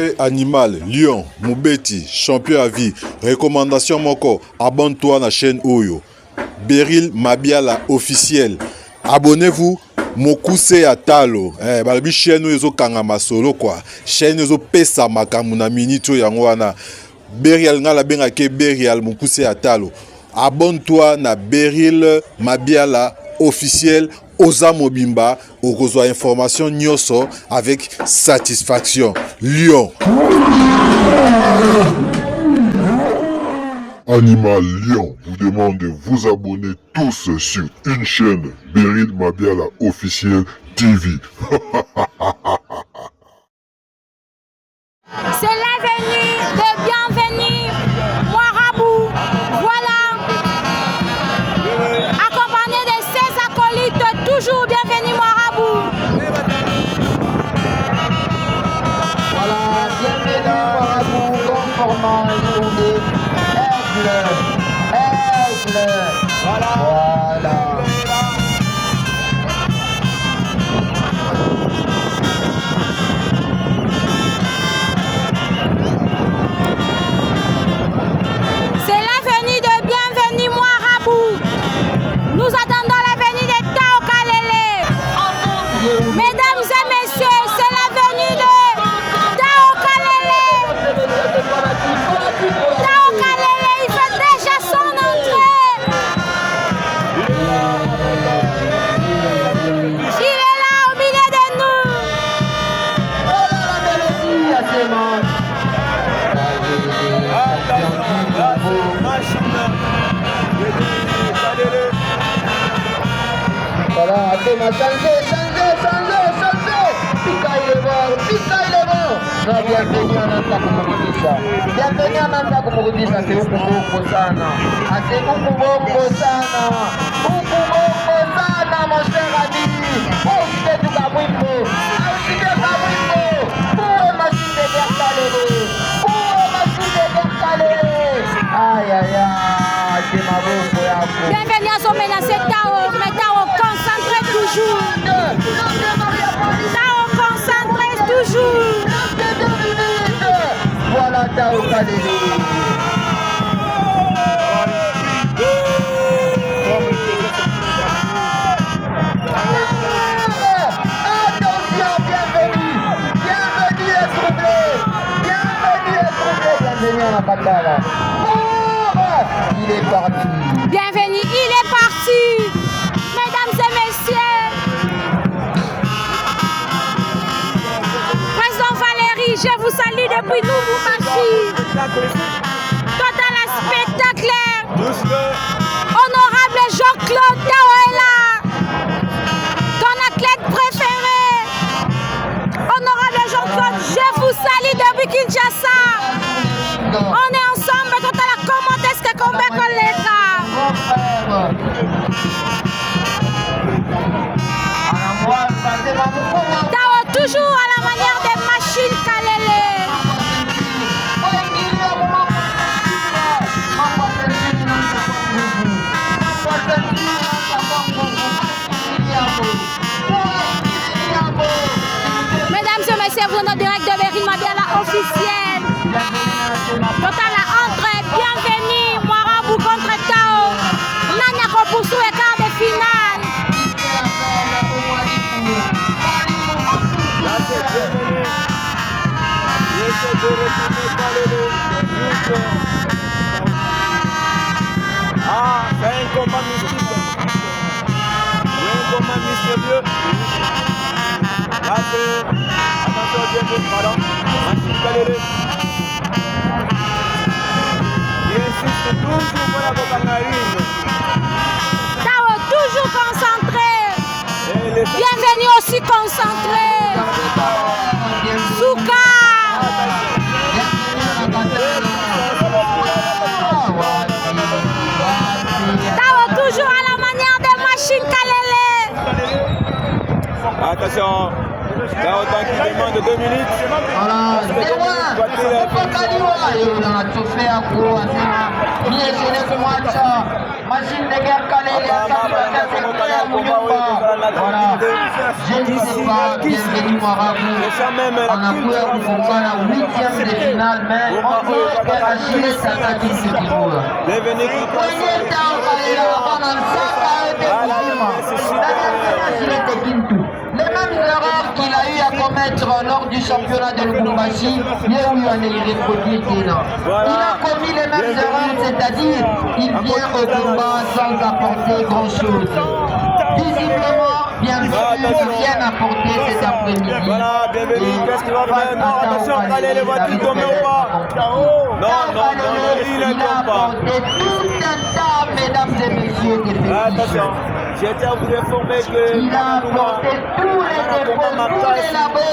Et animal, lion, Moubeti, champion à vie, recommandation moko, abonne-toi à la chaîne Oyo. Beryl Mabiala officiel. Abonnez-vous, Mokuse Atalo. Balabi chaîne Oyo kangama solo quoi. Chaîne Oyo pesa makamuna minito yangwana. Beryl nga la benga ke Beryl Mokuse Atalo. Abonne-toi na Beryl Mabiala officiel. Oza Mobimba, okozwa information nyoso avec satisfaction. Lion. Animal Lion vous demande de vous abonner tous sur une chaîne Beryl Mabiala officiel TV. C'est l'avenir de bienvenue, Marabout. Voilà. Accompagné de ses acolytes, toujours bienvenue, Marabout. Voilà, bienvenue, Marabout, conformant et tourné. Aigle. Voilà. C'est l'avenue de bienvenue, Marabout. Nous attendons l'avenue de Tao Kalele. Mesdames et messieurs, c'est l'avenue de Tao Kalele. Tao Kalele, il fait déjà son entrée. Il est là au milieu de nous. Voilà, changez. Pika il est bon. Non, bienvenue à Nanta Kumurudisa. Bienvenue à Nanta Kumurudisa, c'est Ukuboko sana. C'est Ukuboko sana, mon cher ami. Aussi du Kabwimbo. Pour machine de Berkalele. Aïe, c'est ma beau yako. Bienvenue à son menacé Tao, mais Tao concentré toujours. Tao concentré toujours. Voilà Tao Kalele. Attention, bienvenue les troublés. Bienvenue à la Batala. Il est parti. Bienvenue, il est parti. Mesdames et messieurs. Président Valérie, je vous salue depuis Lubumbashi. Total spectaculaire. Honorable Jean-Claude Tao est là. Ton athlète préféré. Honorable Jean-Claude, je vous salue depuis Kinshasa. On est ensemble, total comment est-ce que combat collègue. Tao toujours à la manière des machines Kalele. Mesdames et messieurs, vous êtes en direct de Beryl Mabiala officiel. Total à entrée, bienvenue, Marabout contre Tao. Nanya Kopusu est quart de finale. Ah, c'est un combat mystique. Un combat mystérieux. Là, c'est... Attention, bienvenue, voilà. Machine Kalele. Il insiste toujours pour la cocaïne. Tao toujours concentré. Bienvenue aussi concentré. Souka. Tao toujours à la manière des machines Kalele. Attention, Tao qui demande 2 minutes. Voilà, c'est Machine de guerre Kalele, voilà. Je ne sais pas, bienvenue Marabout. On a joué au combat la 8e de finale, mais on peut Achille Sakati ce qui roule. Les mêmes erreurs qu'il a eu à commettre lors du championnat de Lubumbashi, il a commis les mêmes erreurs, c'est-à-dire il vient au combat sans apporter grand-chose. Visiblement, bien sûr, rien apporté cet après-midi. Voilà, bienvenue, qu'est-ce qu'il va faire? Non, attention, allez, les voitures tombent ou pas? Non, il ne tombe pas. Tout un tas, mesdames et messieurs, des fétiches. Attention, j'ai été à vous informer que il a apporté tous les défauts, tous les labos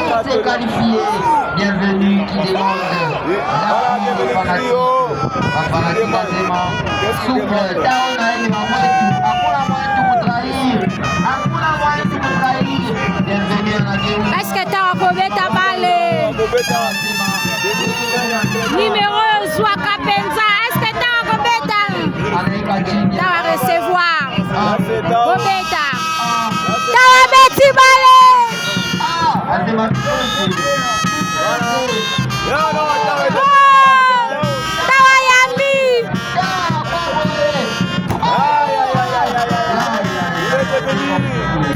pour se qualifier. Bienvenue qui demande l'appui fanatisement. Souple, down, bienvenue en Agueou. Est-ce que tu as Bobeta Balé? Numéro Zouaka Penza. Est-ce que tu as Bobeta? Tu vas recevoir. Bobeta. Tu as Betty Balé.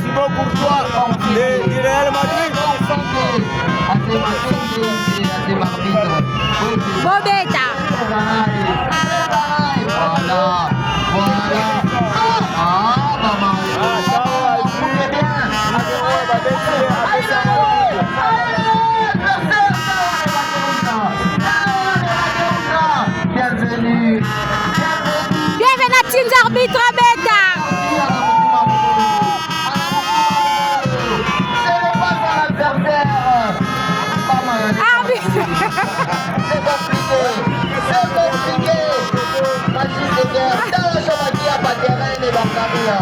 Simon Courtois, du Real Madrid. Bobeta. Bienvenue à Teams Arbitre Beta. C'est compliqué. Machine de guerre. Dans le Chomakia, pas terrain de Bambaria.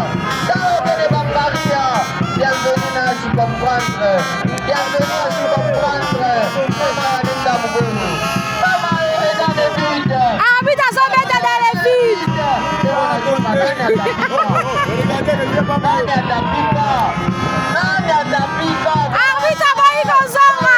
Dans le Bambaria. Bienvenue à s'y comprendre. Bienvenue à s'y comprendre. Maman est dans le boulot. Maman est dans le vide. Arbitre à son bête dans le vide. Arbitre à Boy Gonzoma.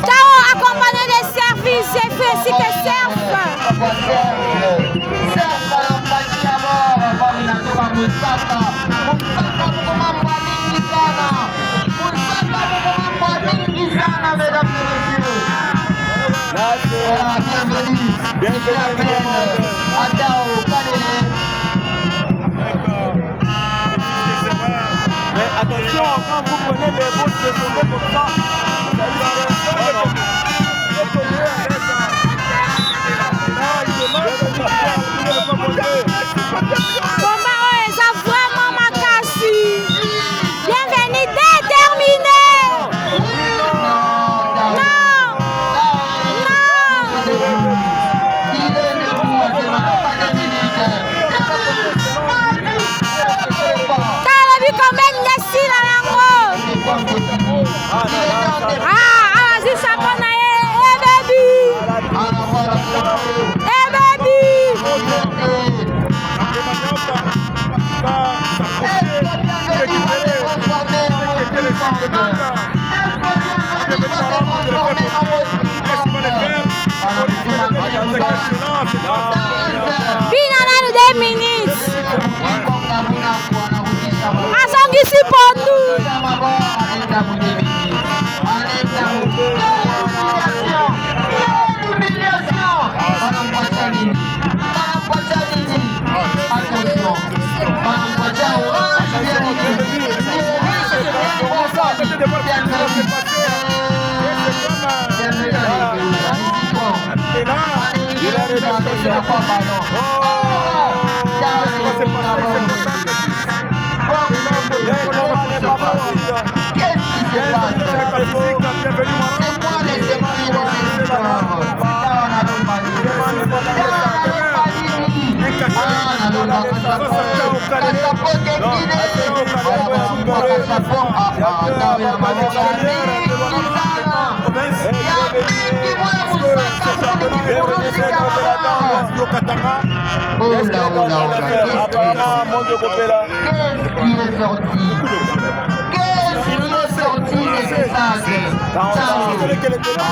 Ciao, accompagné des services, j'ai fait aussi que surf. Mais attention, quand vous prenez les bouts de tomber comme ça, Bienvenue déterminé. Binanano 2 minutes. Asongi si pondu. pas ballon. Qu'est-ce qui se passe? C'est quoi les esprits de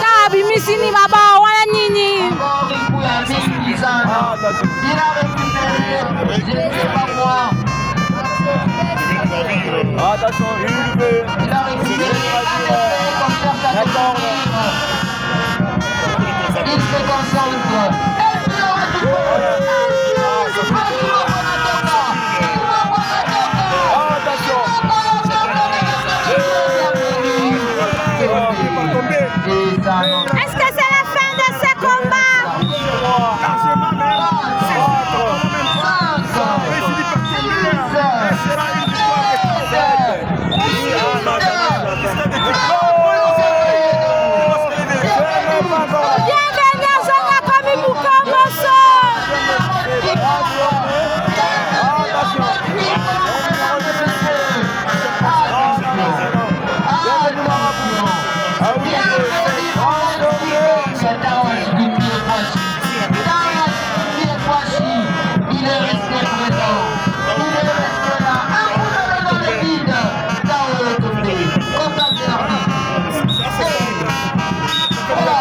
Tabi misini baba wana nini? Il a récupéré, je ne sais pas moi. Attention, il veut. Il a récupéré, il se concentre. Est-ce qu'il aura du Est-ce que c'est la fin de ce combat? Bienvenue à Zona Komi Bukomoso. Il est resté présent. Il est resté là. Un coup dans le vide. Là où il est tombé. Comme ça, c'est l'arbitre. Voilà.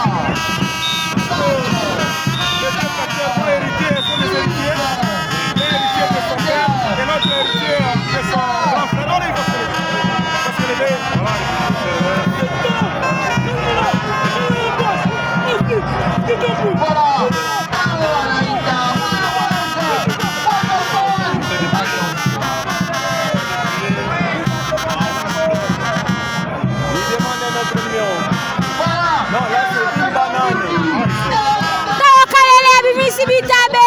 Tawakalele abimisi bitabe.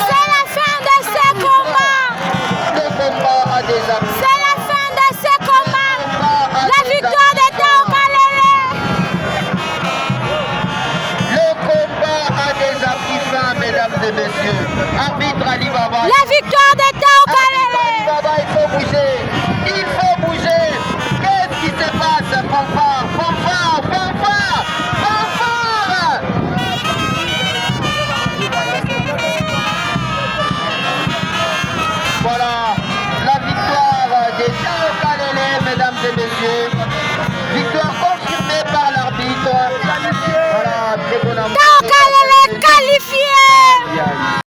C'est la fin de ce combat. C'est la fin de ce combat. La victoire de Tawakalele. Le combat a déjà pris fin, mesdames et messieurs. Arbitre Ali Baba. La victoire de Tawakalele. Ali Baba, il faut bouger.